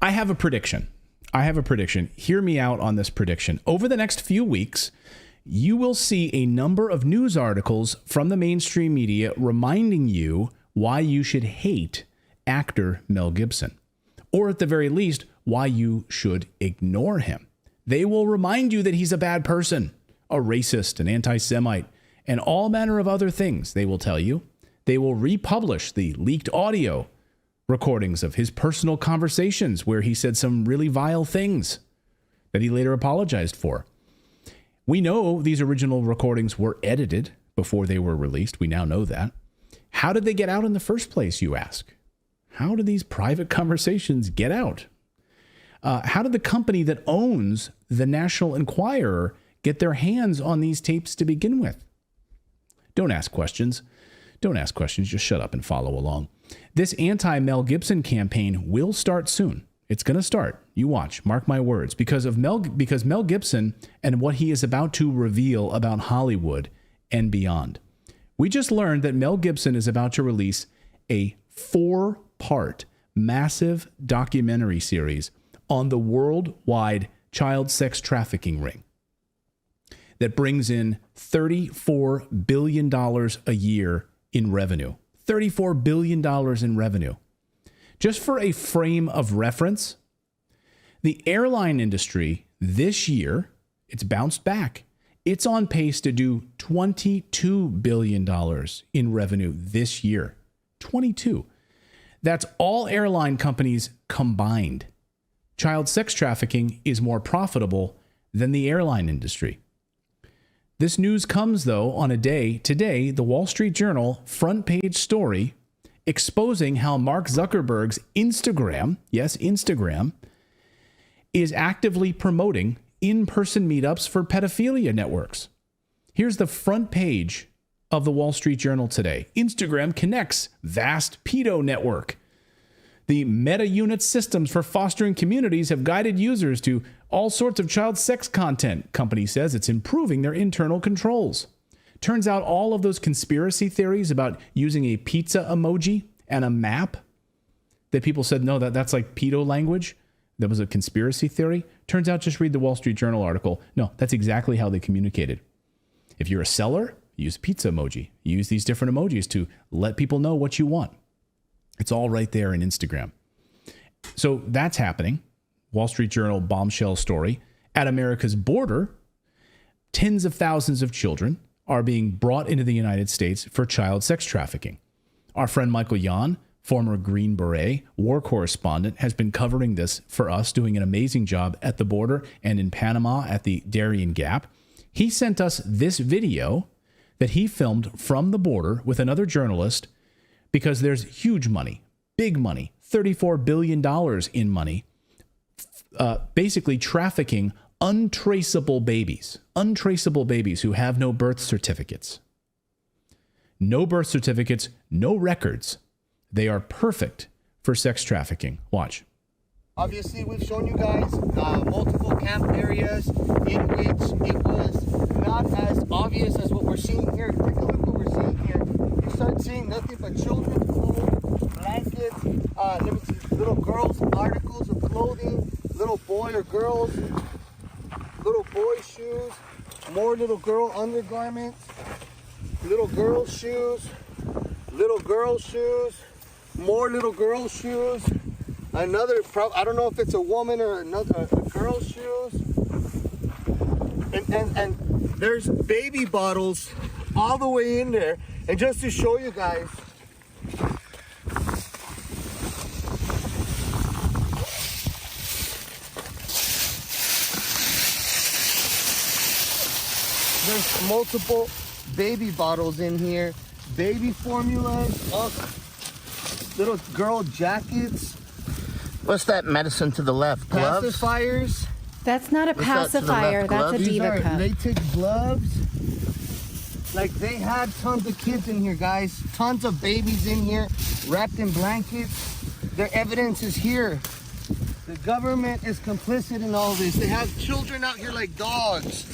I have a prediction. Hear me out on this prediction. Over the next few weeks, you will see a number of news articles from the mainstream media reminding you why you should hate actor Mel Gibson, or at the very least, why you should ignore him. They will remind you that he's a bad person, a racist, an anti-Semite, and all manner of other things, they will tell you. They will republish the leaked audio recordings of his personal conversations where he said some really vile things that he later apologized for. We know these original recordings were edited before they were released. We now know that. How did they get out in the first place, you ask? How did these private conversations get out? How did the company that owns the National Enquirer get their hands on these tapes to begin with? Don't ask questions. Just shut up and follow along. This anti-Mel Gibson campaign will start soon. It's going to start. You watch. Mark my words. Because Mel Gibson and what he is about to reveal about Hollywood and beyond. We just learned that Mel Gibson is about to release a 4-part massive documentary series on the worldwide child sex trafficking ring that brings in $34 billion a year in revenue. $34 billion in revenue. Just for a frame of reference, the airline industry this year, it's bounced back. It's on pace to do $22 billion in revenue this year. 22. That's all airline companies combined. Child sex trafficking is more profitable than the airline industry. This news comes, though, on a day today, the Wall Street Journal front page story exposing how Mark Zuckerberg's Instagram, yes, Instagram, is actively promoting in-person meetups for pedophilia networks. Here's the front page of the Wall Street Journal today. Instagram connects vast pedo network. The meta-unit systems for fostering communities have guided users to all sorts of child sex content. Company says it's improving their internal controls. Turns out all of those conspiracy theories about using a pizza emoji and a map that people said, no, that's like pedo language. That was a conspiracy theory. Turns out, just read the Wall Street Journal article. No, that's exactly how they communicated. If you're a seller, use pizza emoji. Use these different emojis to let people know what you want. It's all right there in Instagram. So that's happening. Wall Street Journal bombshell story. At America's border, tens of thousands of children are being brought into the United States for child sex trafficking. Our friend Michael Yan, former Green Beret war correspondent, has been covering this for us, doing an amazing job at the border and in Panama at the Darien Gap. He sent us this video that he filmed from the border with another journalist because there's huge money, big money, $34 billion in money, basically trafficking untraceable babies who have no birth certificates. No birth certificates, no records. They are perfect for sex trafficking. Watch. Obviously, we've shown you guys multiple camp areas in which it was not as obvious as what we're seeing here. Take a look what we're seeing here. You start seeing nothing but children's clothes, blankets, let me see, little girls' articles of clothing, little boy or girls, little boy shoes, more little girl undergarments, little girl shoes, more little girl shoes. Another, I don't know if it's a woman or another a girl's shoes. And there's baby bottles all the way in there. And just to show you guys, there's multiple baby bottles in here. Baby formulas, little girl jackets. What's that medicine to the left? Gloves? Pacifiers. That's not a pacifier. That's a diva cup. Latex gloves. Like, they had tons of kids in here, guys. Tons of babies in here, wrapped in blankets. Their evidence is here. The government is complicit in all this. They have children out here like dogs.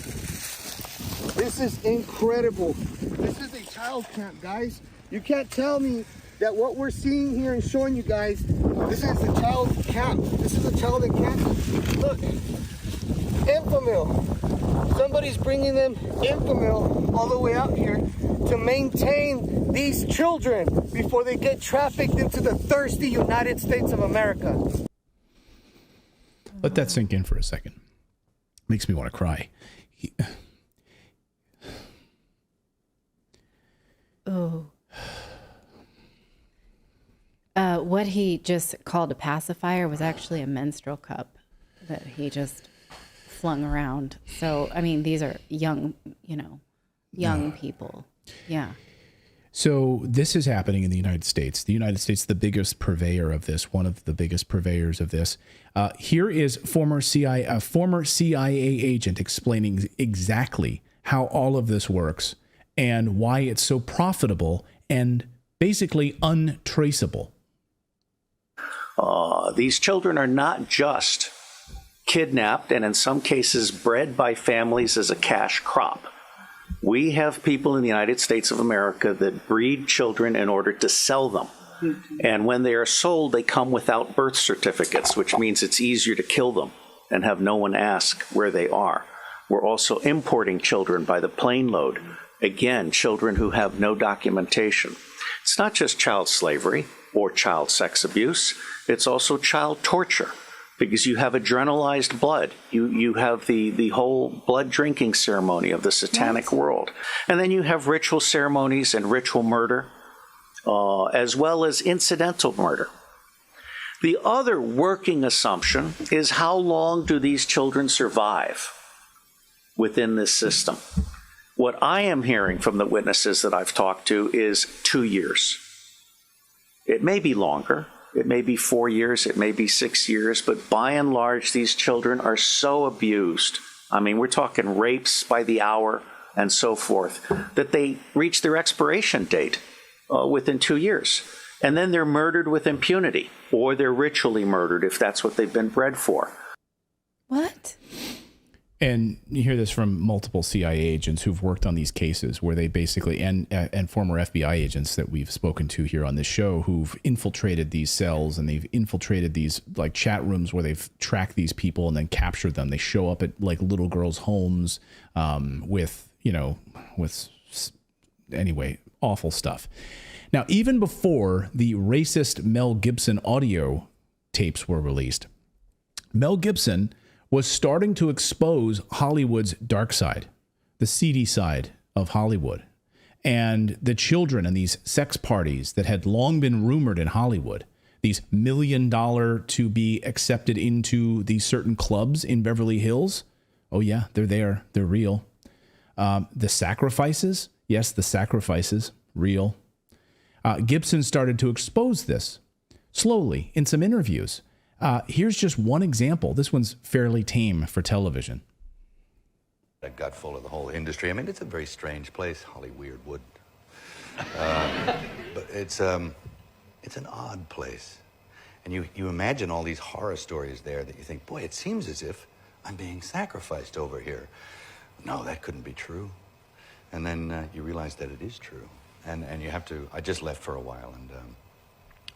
This is incredible. This is a child camp, guys. You can't tell me that what we're seeing here and showing you guys, this is a child camp. This is a child in camp. Look, Infamil. Somebody's bringing them Infamil all the way out here to maintain these children before they get trafficked into the thirsty United States of America. Let that sink in for a second. Makes me want to cry. Oh. What he just called a pacifier was actually a menstrual cup that he just flung around. So, I mean, these are young people. Yeah. So this is happening in the United States. The United States, the biggest purveyor of this, one of the biggest purveyors of this. Here is a former CIA agent explaining exactly how all of this works and why it's so profitable and basically untraceable. These children are not just kidnapped and in some cases bred by families as a cash crop. We have people in the United States of America that breed children in order to sell them. And when they are sold, they come without birth certificates, which means it's easier to kill them and have no one ask where they are. We're also importing children by the plane load. Again, children who have no documentation. It's not just child slavery or child sex abuse. It's also child torture, because you have adrenalized blood. You have the whole blood drinking ceremony of the satanic world. And then you have ritual ceremonies and ritual murder, as well as incidental murder. The other working assumption is, how long do these children survive within this system? What I am hearing from the witnesses that I've talked to is 2 years. It may be longer. It may be 4 years, it may be 6 years, but by and large, these children are so abused. I mean, we're talking rapes by the hour and so forth, that they reach their expiration date within 2 years. And then they're murdered with impunity, or they're ritually murdered if that's what they've been bred for. What? And you hear this from multiple CIA agents who've worked on these cases, where they basically, and former FBI agents that we've spoken to here on this show, who've infiltrated these cells, and they've infiltrated these like chat rooms where they've tracked these people and then captured them. They show up at like little girls' homes anyway, awful stuff. Now, even before the racist Mel Gibson audio tapes were released, Mel Gibson was starting to expose Hollywood's dark side, the seedy side of Hollywood, and the children and these sex parties that had long been rumored in Hollywood, these $1 million to be accepted into these certain clubs in Beverly Hills. Oh yeah, they're there. They're real. The sacrifices. Yes, the sacrifices, real. Gibson started to expose this slowly in some interviews. Here's just one example. This one's fairly tame for television. A gut full of the whole industry. I mean, it's a very strange place, Hollywood. But it's an odd place. And you imagine all these horror stories there that you think, boy, it seems as if I'm being sacrificed over here. No, that couldn't be true. And then you realize that it is true. And you have to, I just left for a while and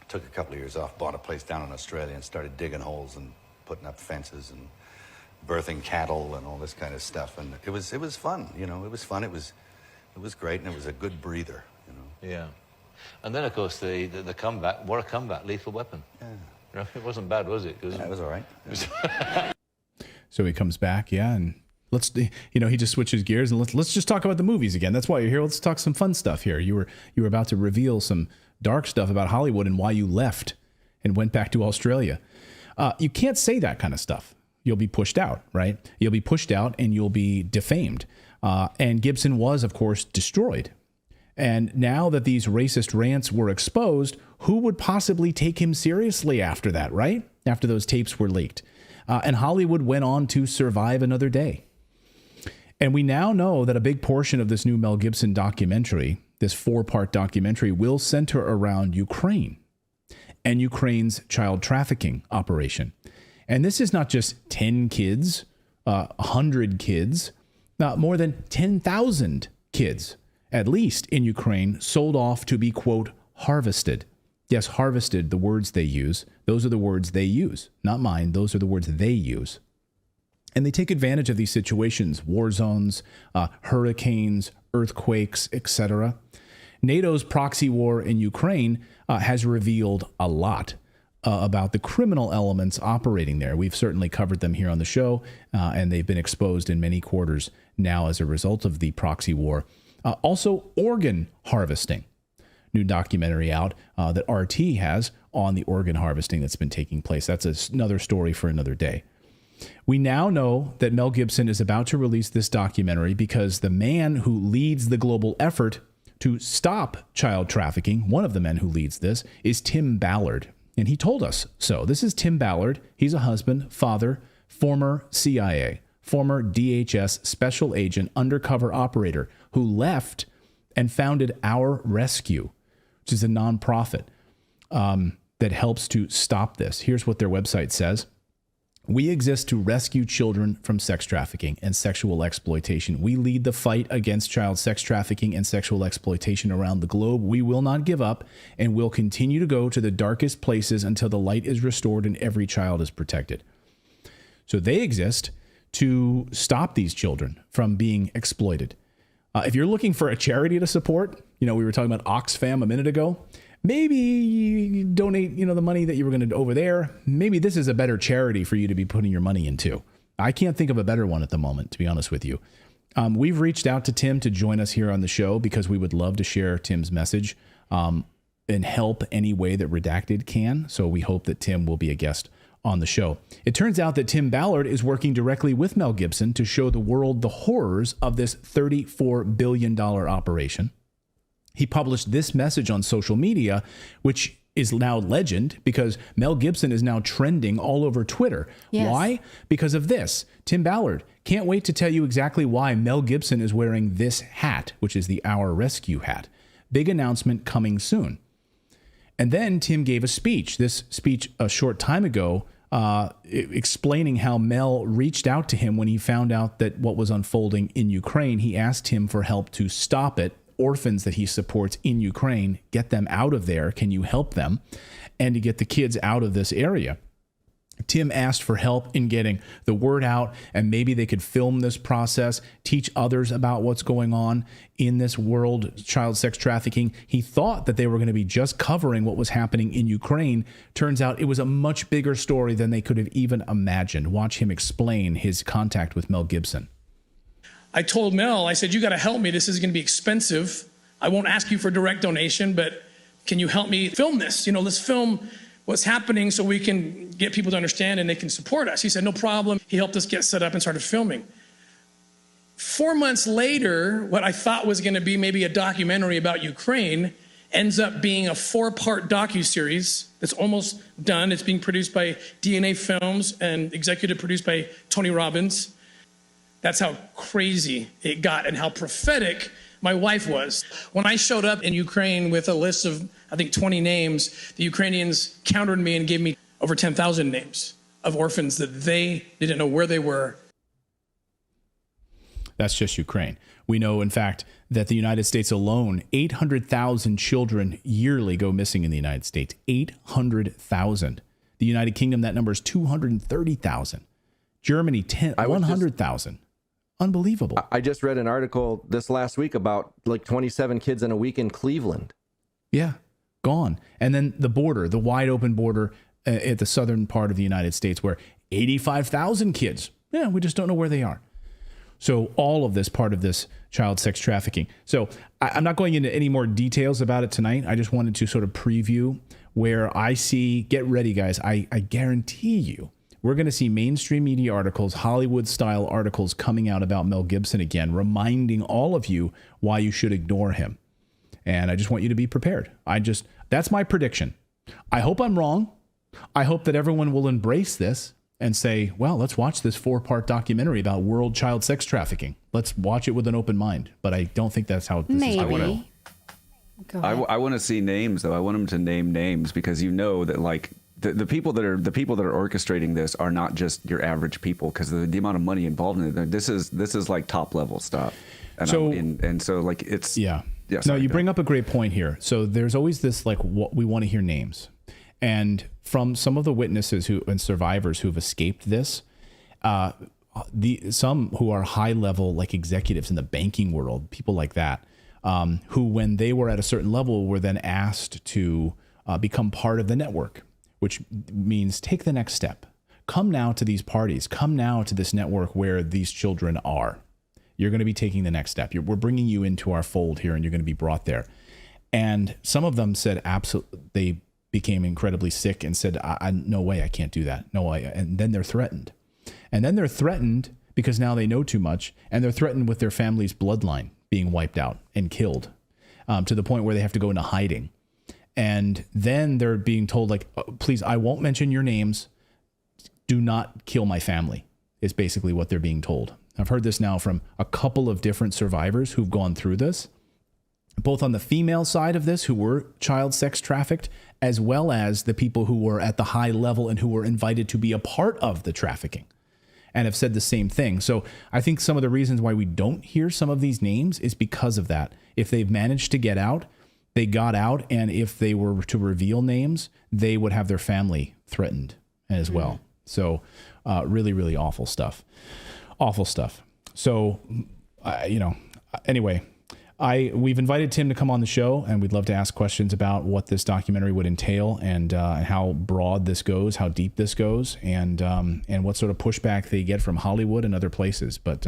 took a couple of years off, bought a place down in Australia and started digging holes and putting up fences and birthing cattle and all this kind of stuff. And it was fun, you know, it was fun. It was great, and it was a good breather, you know. Yeah. And then, of course, the comeback, what a comeback, Lethal Weapon. Yeah. You know, it wasn't bad, was it? Yeah, it was all right. Yeah. So he comes back, yeah, and he just switches gears and let's just talk about the movies again. That's why you're here. Let's talk some fun stuff here. You were about to reveal some dark stuff about Hollywood and why you left and went back to Australia. You can't say that kind of stuff. You'll be pushed out, right? You'll be pushed out and you'll be defamed. And Gibson was, of course, destroyed. And now that these racist rants were exposed, who would possibly take him seriously after that, right? After those tapes were leaked. And Hollywood went on to survive another day. And we now know that a big portion of this new Mel Gibson documentary, this 4-part documentary, will center around Ukraine and Ukraine's child trafficking operation. And this is not just 10 kids, 100 kids, more than 10,000 kids, at least in Ukraine, sold off to be, quote, harvested. Yes, harvested, the words they use. Those are the words they use, not mine. Those are the words they use. And they take advantage of these situations, war zones, hurricanes, earthquakes, etc. NATO's proxy war in Ukraine has revealed a lot about the criminal elements operating there. We've certainly covered them here on the show, and they've been exposed in many quarters now as a result of the proxy war. Also, organ harvesting. New documentary out that RT has on the organ harvesting that's been taking place. That's another story for another day. We now know that Mel Gibson is about to release this documentary because the man who leads the global effort to stop child trafficking, one of the men who leads this, is Tim Ballard. And he told us so. This is Tim Ballard. He's a husband, father, former CIA, former DHS special agent, undercover operator who left and founded Our Rescue, which is a nonprofit that helps to stop this. Here's what their website says. We exist to rescue children from sex trafficking and sexual exploitation. We lead the fight against child sex trafficking and sexual exploitation around the globe. We will not give up and will continue to go to the darkest places until the light is restored and every child is protected. So they exist to stop these children from being exploited. If you're looking for a charity to support, we were talking about Oxfam a minute ago. Maybe you donate, the money that you were going to over there. Maybe this is a better charity for you to be putting your money into. I can't think of a better one at the moment, to be honest with you. We've reached out to Tim to join us here on the show because we would love to share Tim's message and help any way that Redacted can. So we hope that Tim will be a guest on the show. It turns out that Tim Ballard is working directly with Mel Gibson to show the world the horrors of this $34 billion operation. He published this message on social media, which is now legend because Mel Gibson is now trending all over Twitter. Yes. Why? Because of this. Tim Ballard, can't wait to tell you exactly why Mel Gibson is wearing this hat, which is the Our Rescue hat. Big announcement coming soon. And then Tim gave a speech. This speech a short time ago, explaining how Mel reached out to him when he found out that what was unfolding in Ukraine. He asked him for help to stop it. Orphans that he supports in Ukraine, get them out of there. Can you help them? And to get the kids out of this area. Tim asked for help in getting the word out, and maybe they could film this process, teach others about what's going on in this world, child sex trafficking. He thought that they were going to be just covering what was happening in Ukraine. Turns out it was a much bigger story than they could have even imagined. Watch him explain his contact with Mel Gibson. I told Mel, I said, you got to help me. This is going to be expensive. I won't ask you for direct donation, but can you help me film this? Let's film what's happening so we can get people to understand and they can support us. He said, no problem. He helped us get set up and started filming. 4 months later, what I thought was going to be maybe a documentary about Ukraine ends up being a 4-part docuseries that's almost done. It's being produced by DNA Films and executive produced by Tony Robbins. That's how crazy it got and how prophetic my wife was. When I showed up in Ukraine with a list of, I think, 20 names, the Ukrainians countered me and gave me over 10,000 names of orphans that they didn't know where they were. That's just Ukraine. We know, in fact, that the United States alone, 800,000 children yearly go missing in the United States. 800,000. The United Kingdom, that number is 230,000. Germany, 100,000. Unbelievable. I just read an article this last week about like 27 kids in a week in Cleveland. Yeah, gone. And then the border, the wide open border at the southern part of the United States where 85,000 kids, we just don't know where they are. So all of this part of this child sex trafficking. So I'm not going into any more details about it tonight. I just wanted to sort of preview where I see, get ready, guys. I guarantee you, we're going to see mainstream media articles, Hollywood-style articles coming out about Mel Gibson again, reminding all of you why you should ignore him. And I just want you to be prepared. That's my prediction. I hope I'm wrong. I hope that everyone will embrace this and say, well, let's watch this 4-part documentary about world child sex trafficking. Let's watch it with an open mind. But I don't think that's how this is going to go. I want to see names, though. I want them to name names because that like the people that are orchestrating this are not just your average people because the amount of money involved in it. This is like top level stuff. And so like it's Yeah, No, sorry, you go bring up a great point here. So there's always this like, what we want to hear names, and from some of the witnesses and survivors who've escaped this, some who are high level like executives in the banking world, people like that, who when they were at a certain level were then asked to become part of the network, which means take the next step. Come now to these parties. Come now to this network where these children are. You're going to be taking the next step. We're bringing you into our fold here, and you're going to be brought there. And some of them said absolutely, they became incredibly sick and said, no way, I can't do that. No way. And then they're threatened. And then they're threatened because now they know too much, and they're threatened with their family's bloodline being wiped out and killed, to the point where they have to go into hiding. And then they're being told, like, please, I won't mention your names. Do not kill my family, is basically what they're being told. I've heard this now from a couple of different survivors who've gone through this, both on the female side of this, who were child sex trafficked, as well as the people who were at the high level and who were invited to be a part of the trafficking, and have said the same thing. So I think some of the reasons why we don't hear some of these names is because of that. If they've managed to get out, they got out, and if they were to reveal names, they would have their family threatened as well. So really, really awful stuff. Awful stuff. So, anyway, we've invited Tim to come on the show, and we'd love to ask questions about what this documentary would entail, and how broad this goes, how deep this goes, and what sort of pushback they get from Hollywood and other places. But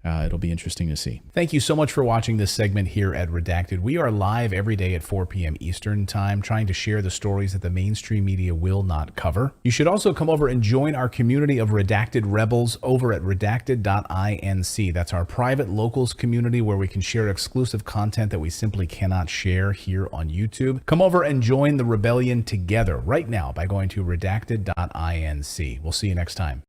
it'll be interesting to see. Thank you so much for watching this segment here at Redacted. We are live every day at 4 p.m. Eastern Time, trying to share the stories that the mainstream media will not cover. You should also come over and join our community of Redacted Rebels over at redacted.inc. That's our private locals community where we can share exclusive content that we simply cannot share here on YouTube. Come over and join the rebellion together right now by going to redacted.inc. We'll see you next time.